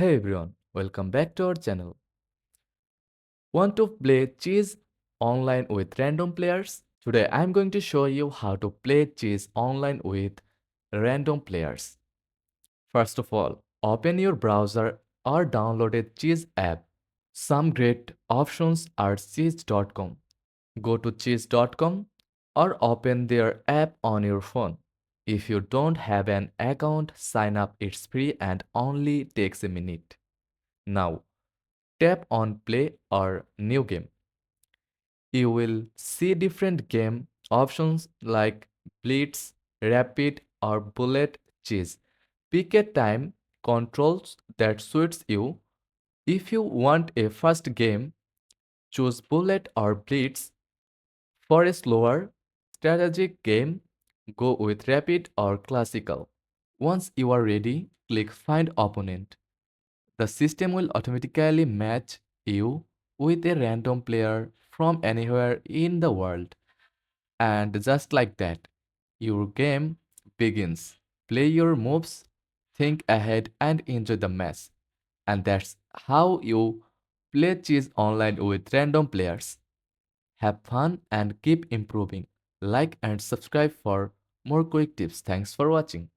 Hey everyone, welcome back to our channel. Want to play chess online with random players? Today I'm going to show you how to play chess online with random players. First of all, open your browser or download a chess app. Some great options are chess.com. Go to chess.com or open their app on your phone. If you don't have an account, sign up. It's free and only takes a minute. Now, tap on play or new game. You will see different game options like blitz, rapid or bullet chase. Pick a time controls that suits you. If you want a fast game, choose bullet or blitz. For a slower strategic game, go with rapid or classical. Once you are ready, click find opponent. The system will automatically match you with a random player from anywhere in the world. And just like that, your game begins. Play your moves, think ahead, and enjoy the match. And that's how you play chess online with random players. Have fun and keep improving. Like and subscribe for more quick tips. Thanks for watching.